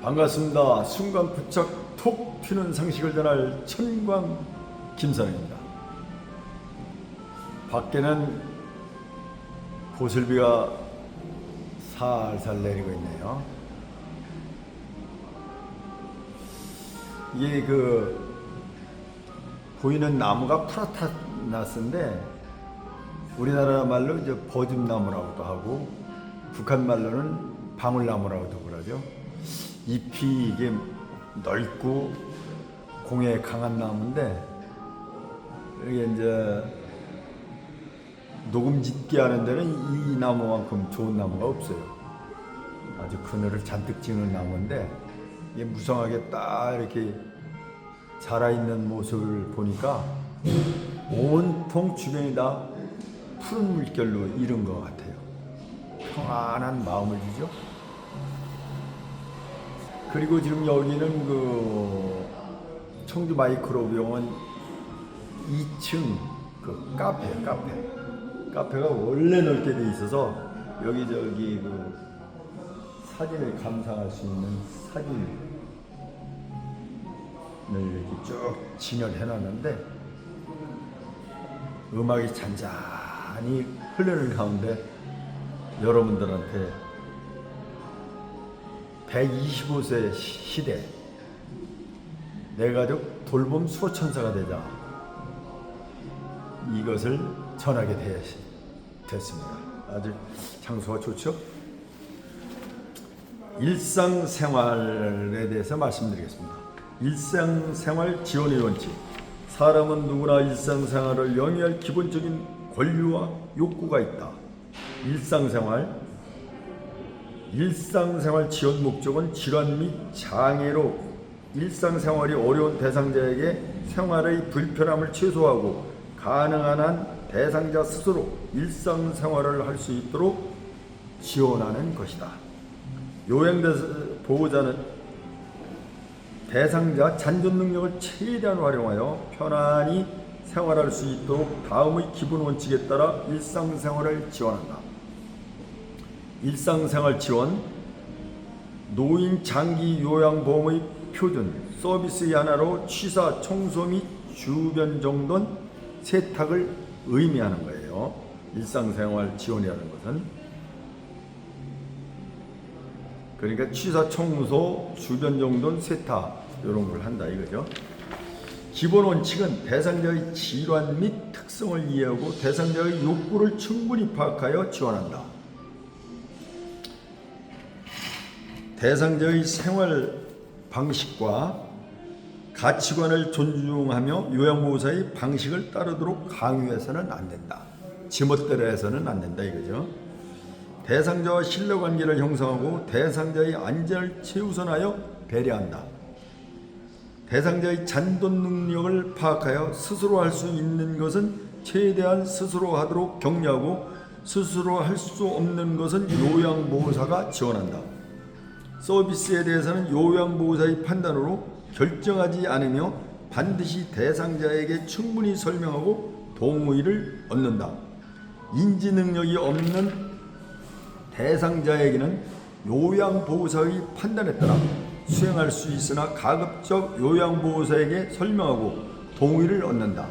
반갑습니다. 순간 부쩍 톡 튀는 상식을 전할 천광 김선입니다. 밖에는 고슬비가 살살 내리고 있네요. 이게 보이는 나무가 프라타나스인데 우리나라 말로 이제 버즘나무라고도 하고 북한 말로는 방울나무라고도 그러죠. 잎이 이게 넓고 공에 강한 나무인데 이게 이제 녹음 짙게 하는 데는 이 나무만큼 좋은 나무가 없어요. 아주 그늘을 잔뜩 지는 나무인데 이게 무성하게 딱 이렇게 자라있는 모습을 보니까 온통 주변이 다 푸른 물결로 이른 것 같아요. 평안한 마음을 주죠. 그리고 지금 여기는 청주 마이크로병원 2층 카페가 원래 넓게 돼 있어서 여기저기 사진을 감상할 수 있는 사진을 이렇게 쭉 진열해 놨는데 음악이 잔잔히 흐르는 가운데 여러분들한테 125세 시대 내 가족 돌봄 수호천사가 되자 이것을 전하게 됐습니다. 아주 장소가 좋죠. 일상생활에 대해서 말씀드리겠습니다. 일상생활 지원의 원칙. 사람은 누구나 일상생활을 영위할 기본적인 권리와 욕구가 있다. 일상생활 지원 목적은 질환 및 장애로 일상생활이 어려운 대상자에게 생활의 불편함을 최소화하고 가능한 한 대상자 스스로 일상생활을 할 수 있도록 지원하는 것이다. 요양보호자는 대상자 잔존 능력을 최대한 활용하여 편안히 생활할 수 있도록 다음의 기본 원칙에 따라 일상생활을 지원한다. 일상생활 지원, 노인 장기 요양보험의 표준, 서비스의 하나로 취사, 청소 및 주변 정돈, 세탁을 의미하는 거예요. 일상생활 지원이라는 것은. 그러니까 취사, 청소, 주변 정돈, 세탁 이런 걸 한다 이거죠. 기본 원칙은 대상자의 질환 및 특성을 이해하고 대상자의 욕구를 충분히 파악하여 지원한다. 대상자의 생활 방식과 가치관을 존중하며 요양보호사의 방식을 따르도록 강요해서는 안 된다. 지멋대로 해서는 안 된다 이거죠. 대상자와 신뢰관계를 형성하고 대상자의 안전을 최우선하여 배려한다. 대상자의 잔존 능력을 파악하여 스스로 할 수 있는 것은 최대한 스스로 하도록 격려하고 스스로 할 수 없는 것은 요양보호사가 지원한다. 서비스에 대해서는 요양보호사의 판단으로 결정하지 않으며 반드시 대상자에게 충분히 설명하고 동의를 얻는다. 인지 능력이 없는 대상자에게는 요양보호사의 판단에 따라 수행할 수 있으나 가급적 요양보호사에게 설명하고 동의를 얻는다.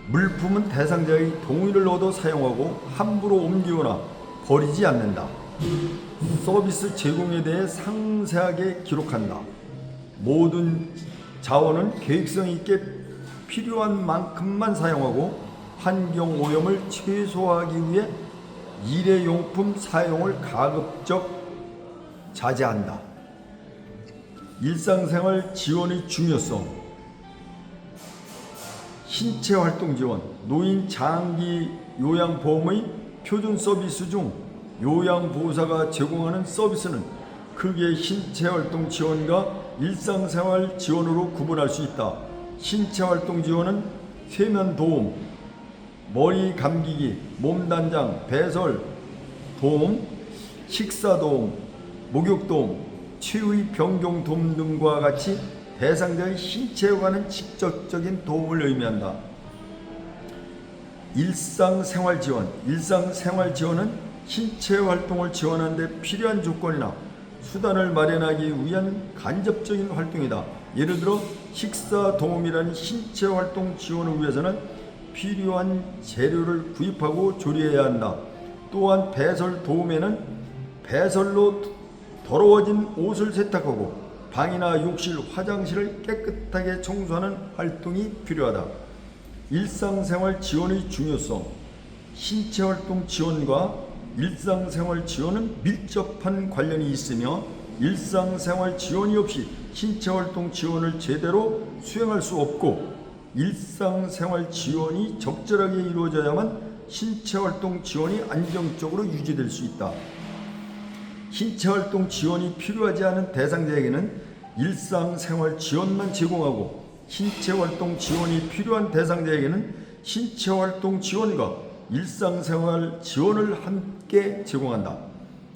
물품은 대상자의 동의를 얻어 사용하고 함부로 옮기거나 버리지 않는다. 서비스 제공에 대해 상세하게 기록한다. 모든 자원은 계획성 있게 필요한 만큼만 사용하고 환경 오염을 최소화하기 위해 일회용품 사용을 가급적 자제한다. 일상생활 지원의 중요성. 신체활동 지원. 노인 장기 요양보험의 표준 서비스 중 요양보호사가 제공하는 서비스는 크게 신체활동 지원과 일상생활 지원으로 구분할 수 있다. 신체활동 지원은 세면 도움, 머리 감기기, 몸단장, 배설 도움, 식사 도움, 목욕 도움, 치의 변경 도움 등과 같이 대상자의 신체에 관한 직접적인 도움을 의미한다. 일상생활 지원은 신체 활동을 지원하는 데 필요한 조건이나 수단을 마련하기 위한 간접적인 활동이다. 예를 들어 식사 도우미라는 신체 활동 지원을 위해서는 필요한 재료를 구입하고 조리해야 한다. 또한 배설 도우미는 배설로 더러워진 옷을 세탁하고 방이나 욕실, 화장실을 깨끗하게 청소하는 활동이 필요하다. 일상생활 지원의 중요성. 신체활동 지원과 일상생활 지원은 밀접한 관련이 있으며 일상생활 지원이 없이 신체활동 지원을 제대로 수행할 수 없고 일상생활 지원이 적절하게 이루어져야만 신체활동 지원이 안정적으로 유지될 수 있다. 신체활동 지원이 필요하지 않은 대상자에게는 일상생활 지원만 제공하고 신체활동 지원이 필요한 대상자에게는 신체활동 지원과 일상생활 지원을 함께 제공한다.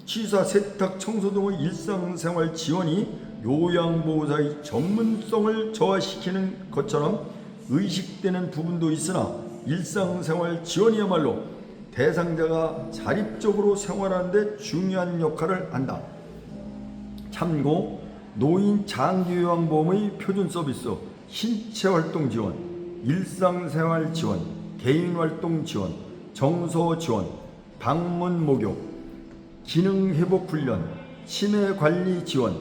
취사, 세탁, 청소 등의 일상생활 지원이 요양보호사의 전문성을 저하시키는 것처럼 의식되는 부분도 있으나 일상생활 지원이야말로 대상자가 자립적으로 생활하는 데 중요한 역할을 한다. 참고 노인 장기요양보험의 표준 서비스 신체활동 지원, 일상생활 지원, 개인활동 지원, 정서 지원, 방문 목욕, 기능회복 훈련, 치매관리 지원,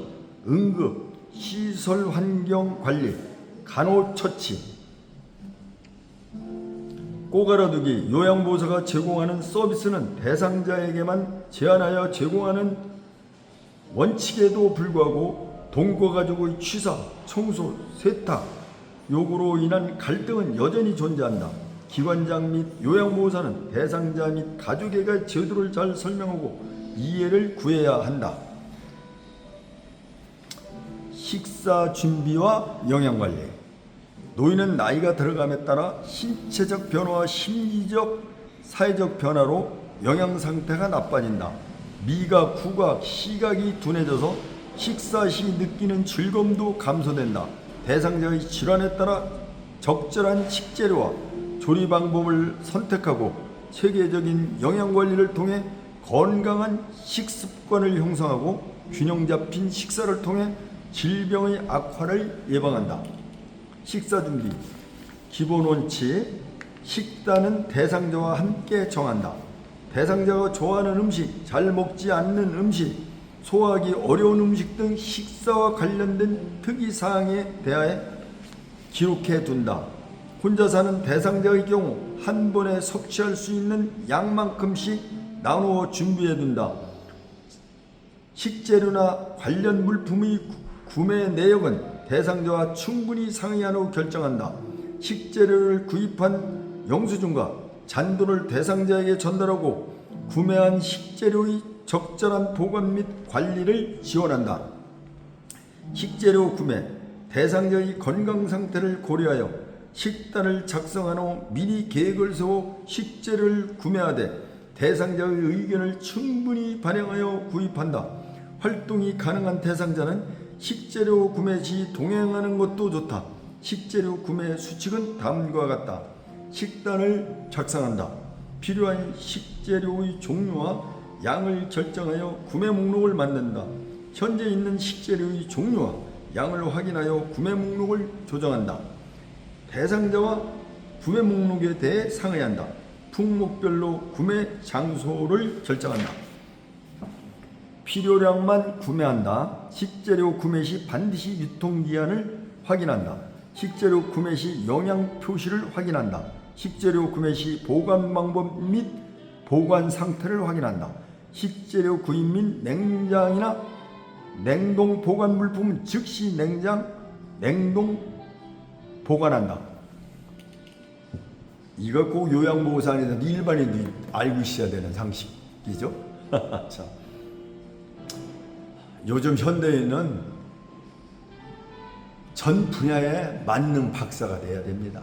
응급, 시설 환경 관리, 간호처치, 꼭 알아두기. 요양보호사가 제공하는 서비스는 대상자에게만 제한하여 제공하는 원칙에도 불구하고 동거 가족의 취사, 청소, 세탁 요구로 인한 갈등은 여전히 존재한다. 기관장 및 요양보호사는 대상자 및 가족에게 제도를 잘 설명하고 이해를 구해야 한다. 식사 준비와 영양관리. 노인은 나이가 들어감에 따라 신체적 변화와 심리적, 사회적 변화로 영양 상태가 나빠진다. 미각, 후각, 시각이 둔해져서 식사 시 느끼는 즐거움도 감소된다. 대상자의 질환에 따라 적절한 식재료와 조리 방법을 선택하고 체계적인 영양관리를 통해 건강한 식습관을 형성하고 균형 잡힌 식사를 통해 질병의 악화를 예방한다. 식사 준비. 기본 원칙. 식단은 대상자와 함께 정한다. 대상자가 좋아하는 음식, 잘 먹지 않는 음식, 소화하기 어려운 음식 등 식사와 관련된 특이사항에 대하여 기록해 둔다. 혼자 사는 대상자의 경우 한 번에 섭취할 수 있는 양만큼씩 나누어 준비해 둔다. 식재료나 관련 물품의 구매 내역은 대상자와 충분히 상의한 후 결정한다. 식재료를 구입한 영수증과 잔돈을 대상자에게 전달하고 구매한 식재료의 적절한 보관 및 관리를 지원한다. 식재료 구매. 대상자의 건강 상태를 고려하여 식단을 작성한 후 미리 계획을 세워 식재료를 구매하되 대상자의 의견을 충분히 반영하여 구입한다. 활동이 가능한 대상자는 식재료 구매 시 동행하는 것도 좋다. 식재료 구매 수칙은 다음과 같다. 식단을 작성한다. 필요한 식재료의 종류와 양을 결정하여 구매 목록을 만든다. 현재 있는 식재료의 종류와 양을 확인하여 구매 목록을 조정한다. 대상자와 구매 목록에 대해 상의한다. 품목별로 구매 장소를 결정한다. 필요량만 구매한다. 식재료 구매 시 반드시 유통기한을 확인한다. 식재료 구매 시 영양 표시를 확인한다. 식재료 구매 시 보관 방법 및 보관 상태를 확인한다. 식재료 구입 및 냉장이나 냉동 보관 물품은 즉시 냉동 보관한다. 이거 꼭 요양보호사 안에서 일반인들이 알고 있어야 되는 상식이죠. 자, 요즘 현대인은 전 분야에 만능 박사가 돼야 됩니다.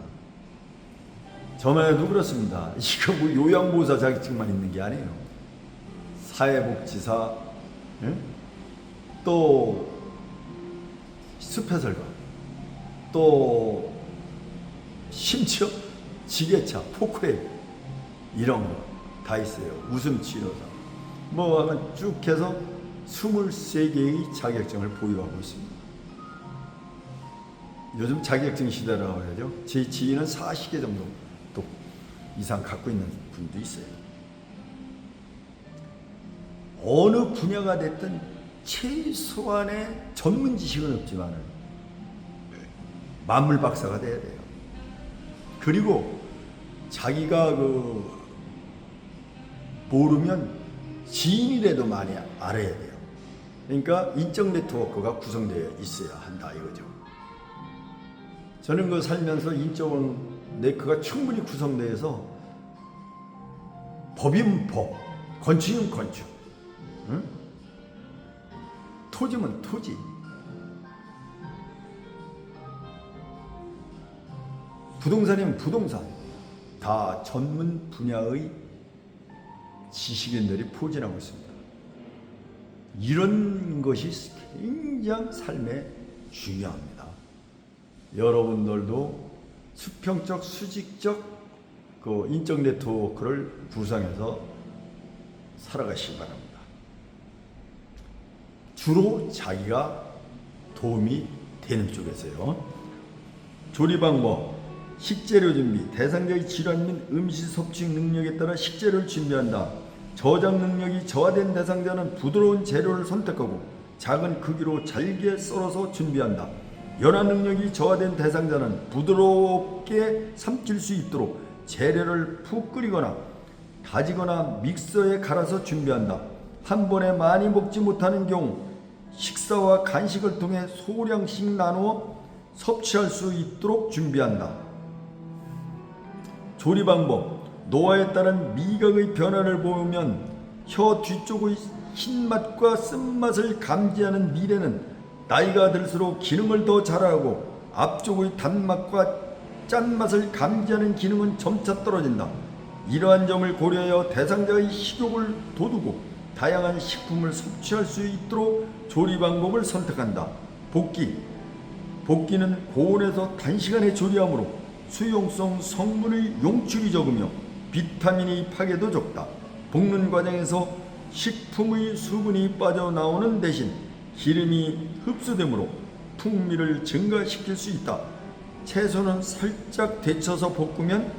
저만 해도 그렇습니다. 이거 뭐 요양보호사 자격증만 있는 게 아니에요. 사회복지사, 또 숲해설가, 또 심지어 지게차, 포크레인 이런 거 다 있어요. 웃음 치료사 뭐 쭉 해서 23개의 자격증을 보유하고 있습니다. 요즘 자격증 시대라고 해야죠. 제 지인은 40개 정도 또 이상 갖고 있는 분도 있어요. 어느 분야가 됐든 최소한의 전문 지식은 없지만 만물 박사가 돼야 돼요. 그리고 자기가 모르면 지인이라도 많이 알아야 돼요. 그러니까 인적 네트워크가 구성되어 있어야 한다 이거죠. 저는 살면서 인적 네트워크가 충분히 구성되어서 법이면 법, 건축이면 건축, 응? 토지면 토지, 부동산이면 부동산, 다 전문 분야의 지식인들이 포진하고 있습니다. 이런 것이 굉장히 삶에 중요합니다. 여러분들도 수평적, 수직적 인적 네트워크를 구성해서 살아가시기 바랍니다. 주로 자기가 도움이 되는 쪽에서요. 조리 방법, 식재료 준비, 대상자의 질환 및 음식 섭취 능력에 따라 식재료를 준비한다. 저장 능력이 저하된 대상자는 부드러운 재료를 선택하고 작은 크기로 잘게 썰어서 준비한다. 연화 능력이 저하된 대상자는 부드럽게 삼킬 수 있도록 재료를 푹 끓이거나 다지거나 믹서에 갈아서 준비한다. 한 번에 많이 먹지 못하는 경우 식사와 간식을 통해 소량씩 나누어 섭취할 수 있도록 준비한다. 조리 방법, 노화에 따른 미각의 변화를 보면 혀 뒤쪽의 신맛과 쓴맛을 감지하는 미래는 나이가 들수록 기능을 더 잘하고 앞쪽의 단맛과 짠맛을 감지하는 기능은 점차 떨어진다. 이러한 점을 고려하여 대상자의 식욕을 돋우고 다양한 식품을 섭취할 수 있도록 조리 방법을 선택한다. 볶기는 고온에서 단시간에 조리하므로 수용성 성분의 용출이 적으며 비타민의 파괴도 적다. 볶는 과정에서 식품의 수분이 빠져나오는 대신 기름이 흡수되므로 풍미를 증가시킬 수 있다. 채소는 살짝 데쳐서 볶으면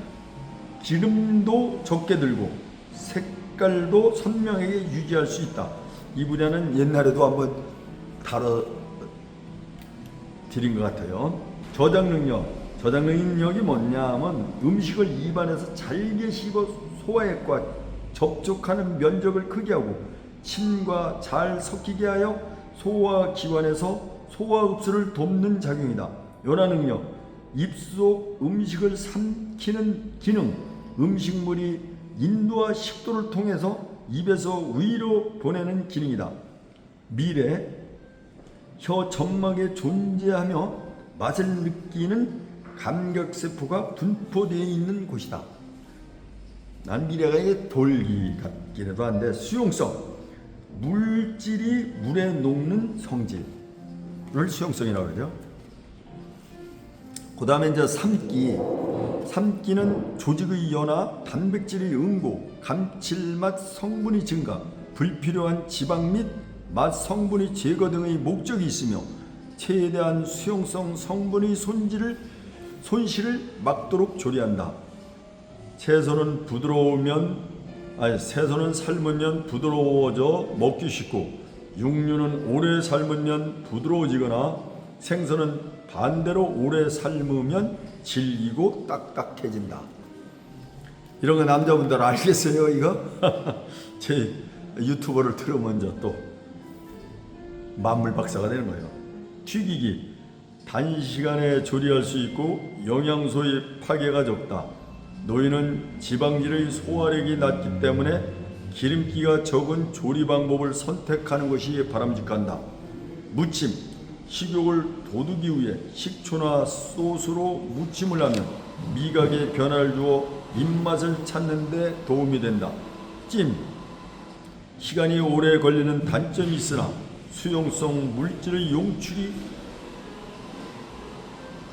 기름도 적게 들고 색깔도 선명하게 유지할 수 있다. 이 분야는 옛날에도 한번 다뤄 드린 것 같아요. 저장 능력이 뭐냐면 음식을 입안에서 잘게 씹어 소화액과 접촉하는 면적을 크게 하고 침과 잘 섞이게 하여 소화기관에서 소화 흡수를 돕는 작용이다. 연화 능력, 입속 음식을 삼키는 기능, 음식물이 인도와 식도를 통해서 입에서 위로 보내는 기능이다. 미래, 혀 점막에 존재하며 맛을 느끼는 감각세포가 분포되어 있는 곳이다. 난 미래가 이게 돌기 같기라도 한데, 수용성, 물질이 물에 녹는 성질을 수용성이라고 그러죠. 그 다음에 이제 삼기는 조직의 연화, 단백질의 응고, 감칠맛 성분이 증가, 불필요한 지방 및 맛 성분의 제거 등의 목적이 있으며 최대한 수용성 성분의 손실을 막도록 조리한다. 채소는 삶으면 부드러워져 먹기 쉽고 육류는 오래 삶으면 부드러워지거나 생선은 반대로 오래 삶으면 질기고 딱딱해진다. 이런 거 남자분들 알겠어요 이거? 제 유튜버를 들으면 또 만물 박사가 되는 거예요. 튀기기, 단시간에 조리할 수 있고 영양소의 파괴가 적다. 노인은 지방질의 소화력이 낮기 때문에 기름기가 적은 조리 방법을 선택하는 것이 바람직한다. 무침, 식욕을 돋우기 위해 식초나 소스로 무침을 하면 미각에 변화를 주어 입맛을 찾는 데 도움이 된다. 찜, 시간이 오래 걸리는 단점이 있으나 수용성 물질의 용출이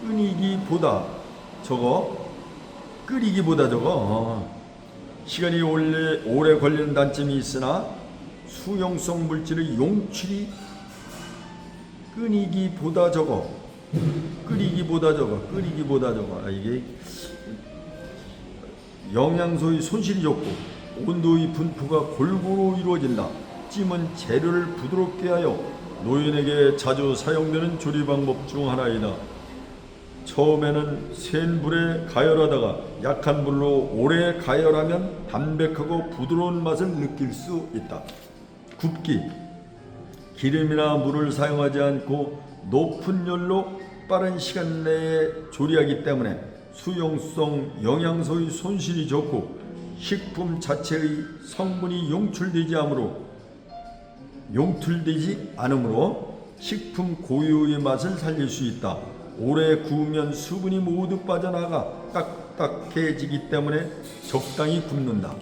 끓이기보다 적어 시간이 오래 걸리는 단점이 있으나 수용성 물질의 용출이 끓이기보다 적어. 이게 영양소의 손실이 적고 온도의 분포가 골고루 이루어진다. 찜은 재료를 부드럽게 하여 노인에게 자주 사용되는 조리 방법 중 하나이다. 처음에는 센 불에 가열하다가 약한 불로 오래 가열하면 담백하고 부드러운 맛을 느낄 수 있다. 굽기. 기름이나 물을 사용하지 않고 높은 열로 빠른 시간 내에 조리하기 때문에 수용성 영양소의 손실이 적고 식품 자체의 성분이 용출되지 않으므로 식품 고유의 맛을 살릴 수 있다. 오래 구우면 수분이 모두 빠져나가 딱딱해지기 때문에 적당히 굽는다.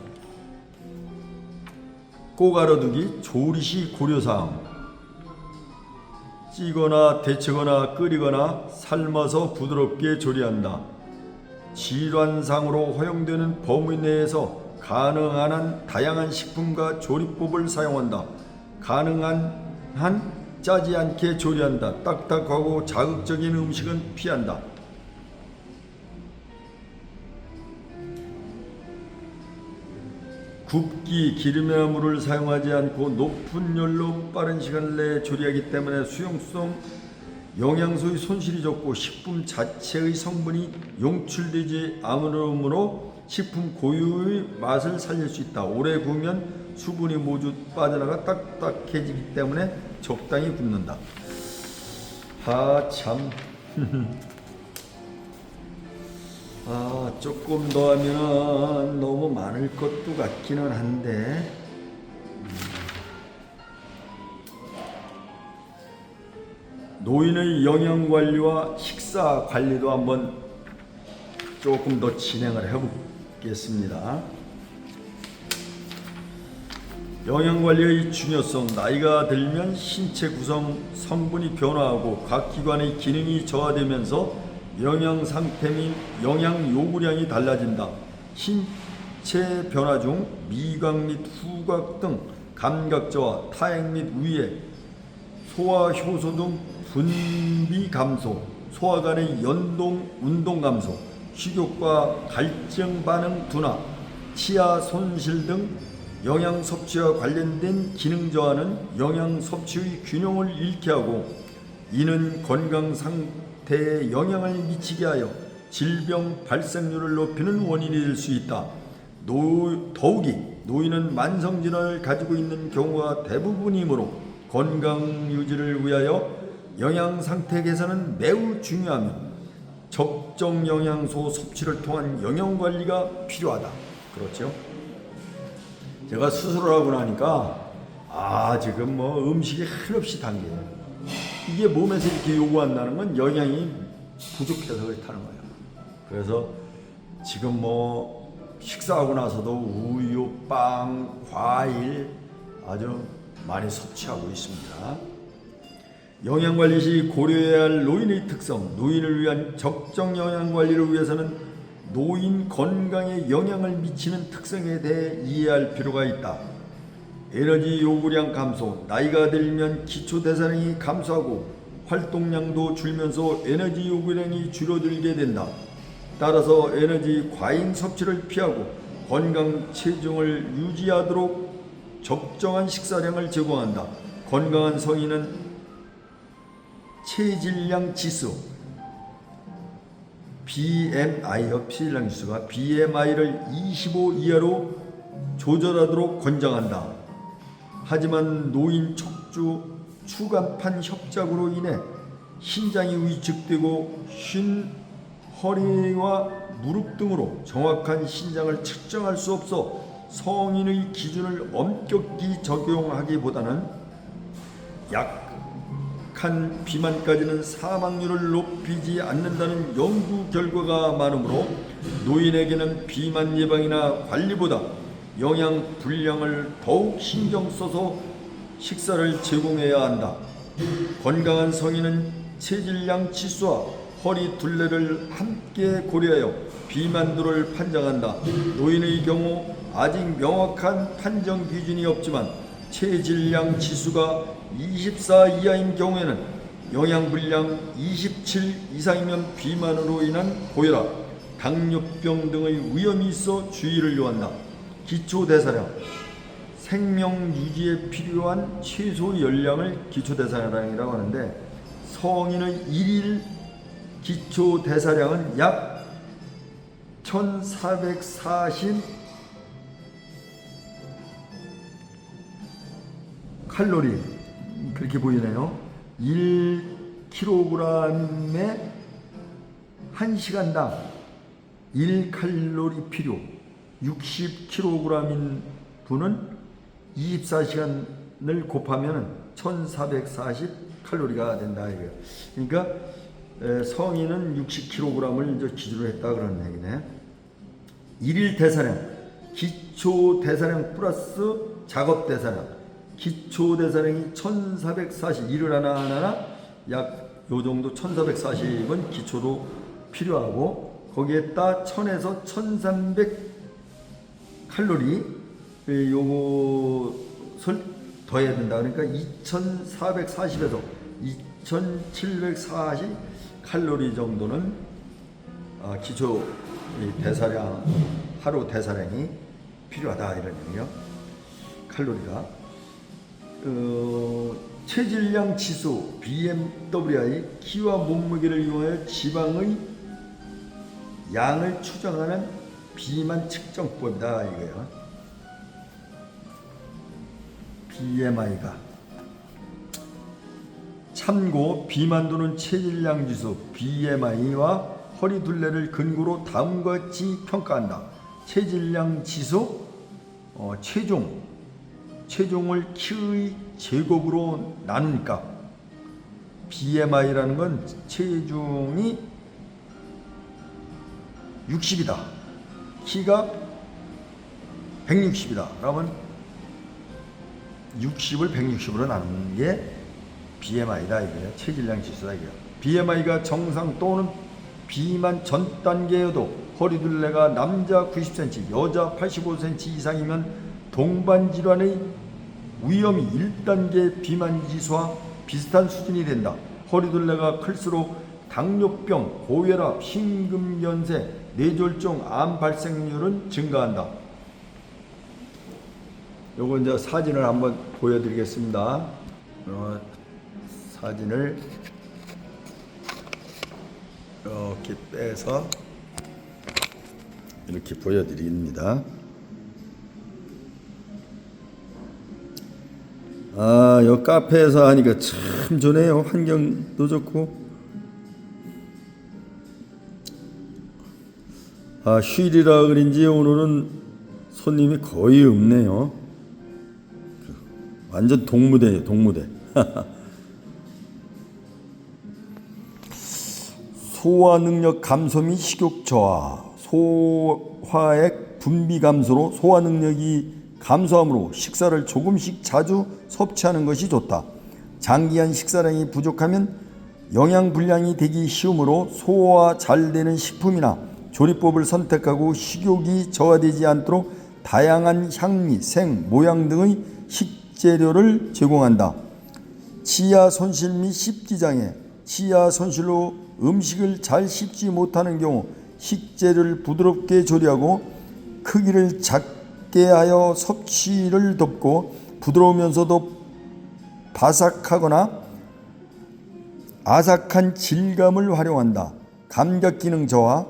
꼭 알아두기 조리 시 고려사항. 찌거나 데치거나 끓이거나 삶아서 부드럽게 조리한다. 질환상으로 허용되는 범위 내에서 가능한 한 다양한 식품과 조리법을 사용한다. 가능한 한 짜지 않게 조리한다. 딱딱하고 자극적인 음식은 피한다. 굽기. 기름이나 물을 사용하지 않고 높은 열로 빠른 시간 내에 조리하기 때문에 수용성 영양소의 손실이 적고 식품 자체의 성분이 용출되지 않으므로 식품 고유의 맛을 살릴 수 있다. 오래 구우면 수분이 모두 빠져나가 딱딱해지기 때문에 적당히 굽는다. 참. 조금 더 하면 너무 많을 것도 같기는 한데 노인의 영양관리와 식사관리도 한번 조금 더 진행을 해보겠습니다. 영양관리의 중요성. 나이가 들면 신체 구성 성분이 변화하고 각 기관의 기능이 저하되면서 영양 상태 및 영양 요구량이 달라진다. 신체 변화 중 미각 및 후각 등 감각 저하, 타액 및 위해, 소화 효소 등 분비 감소, 소화관의 운동 감소, 식욕과 갈증 반응 둔화, 치아 손실 등 영양 섭취와 관련된 기능 저하는 영양 섭취의 균형을 잃게 하고 이는 건강 상태에 영향을 미치게 하여 질병 발생률을 높이는 원인이 될 수 있다. 더욱이 노인은 만성질환을 가지고 있는 경우가 대부분이므로 건강 유지를 위하여 영양 상태 개선은 매우 중요하며 적정 영양소 섭취를 통한 영양 관리가 필요하다. 그렇죠? 제가 수술을 하고 나니까 지금 음식이 한없이 당겨요. 이게 몸에서 이렇게 요구한다는 건 영양이 부족해서 그렇다는 거예요. 그래서 지금 식사하고 나서도 우유, 빵, 과일 아주 많이 섭취하고 있습니다. 영양관리 시 고려해야 할 노인의 특성. 노인을 위한 적정 영양관리를 위해서는 노인 건강에 영향을 미치는 특성에 대해 이해할 필요가 있다. 에너지 요구량 감소. 나이가 들면 기초대사량이 감소하고 활동량도 줄면서 에너지 요구량이 줄어들게 된다. 따라서 에너지 과잉 섭취를 피하고 건강 체중을 유지하도록 적정한 식사량을 제공한다. 건강한 성인은 체질량 지수 BMI요. 체질량 지수가 BMI를 25 이하로 조절하도록 권장한다. 하지만 노인 척추 추간판 협작으로 인해 신장이 위축되고 허리와 무릎 등으로 정확한 신장을 측정할 수 없어 성인의 기준을 엄격히 적용하기보다는 약한 비만까지는 사망률을 높이지 않는다는 연구 결과가 많으므로 노인에게는 비만 예방이나 관리보다 영양 불량을 더욱 신경 써서 식사를 제공해야 한다. 건강한 성인은 체질량 지수와 허리 둘레를 함께 고려하여 비만도를 판정한다. 노인의 경우 아직 명확한 판정 기준이 없지만 체질량 지수가 24 이하인 경우에는 영양불량, 27 이상이면 비만으로 인한 고혈압, 당뇨병 등의 위험이 있어 주의를 요한다. 기초대사량, 생명 유지에 필요한 최소 열량을 기초대사량이라고 하는데, 성인의 일일 기초대사량은 약 1440 칼로리, 그렇게 보이네요. 1kg에 1시간당 1칼로리 필요. 60kg인 분은 24시간을 곱하면 1440 칼로리가 된다 이거예요. 그러니까 성인은 60kg을 이제 기준으로 했다 그런 얘기네. 일일 대사량, 기초 대사량 플러스 작업 대사량. 기초 대사량이 1440, 일을 하나 약 요 정도 1440은 기초로 필요하고, 거기에다 1000에서 1300 칼로리 요것을 더해야 된다. 그러니까 2440에서 2740 칼로리 정도는 기초 대사량, 하루 대사량이 필요하다 이런 얘기요. 칼로리가. 체질량 지수 BMWI, 키와 몸무게를 이용하여 지방의 양을 추정하는 비만 측정법이다 이거예요. BMI가. 참고, 비만도는 체질량 지수 BMI와 허리 둘레를 근거로 다음과 같이 평가한다. 체질량 지수, 체중을 키의 제곱으로 나누니까 BMI라는 건 체중이 60이다. 키가 160이다. 그러면 60을 160으로 나누는 게 BMI다 이거예요. 체질량 지수다 이거예요. BMI가 정상 또는 비만 전 단계여도 허리둘레가 남자 90cm, 여자 85cm 이상이면 동반 질환의 위험이 1단계 비만 지수와 비슷한 수준이 된다. 허리둘레가 클수록 당뇨병, 고혈압, 심근경색, 뇌졸중, 암 발생률은 증가한다. 요거 이제 사진을 한번 보여드리겠습니다. 사진을 이렇게 빼서 이렇게 보여드립니다. 여 카페에서 하니까 참 좋네요. 환경도 좋고. 휴일이라 그런지 오늘은 손님이 거의 없네요. 완전 동무대예요, 동무대. 소화 능력 감소 및 식욕 저하, 소화액 분비 감소로 소화 능력이 감소하므로 식사를 조금씩 자주 섭취하는 것이 좋다. 장기간 식사량이 부족하면 영양불량이 되기 쉬우므로 소화 잘 되는 식품이나 조리법을 선택하고 식욕이 저하되지 않도록 다양한 향미, 생, 모양 등의 식재료를 제공한다. 치아 손실 및 씹기 장애, 치아 손실로 음식을 잘 씹지 못하는 경우 식재료를 부드럽게 조리하고 크기를 작게 하여 섭취를 돕고 부드러우면서도 바삭하거나 아삭한 질감을 활용한다. 감각 기능 저하,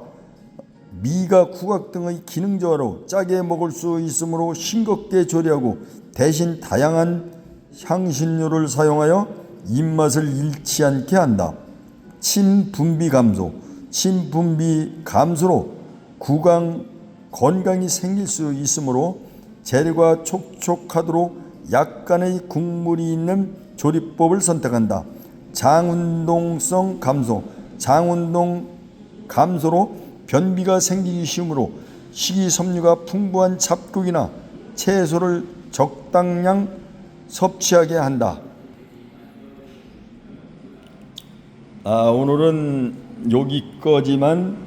미각, 후각 등의 기능 저하로 짜게 먹을 수 있으므로 싱겁게 조리하고 대신 다양한 향신료를 사용하여 입맛을 잃지 않게 한다. 침 분비 감소, 침 분비 감소로 구강 건강이 생길 수 있으므로 재료가 촉촉하도록 약간의 국물이 있는 조리법을 선택한다. 장운동성 감소, 장운동 감소로 변비가 생기기 쉬우므로 식이섬유가 풍부한 잡곡이나 채소를 적당량 섭취하게 한다. 오늘은 여기까지만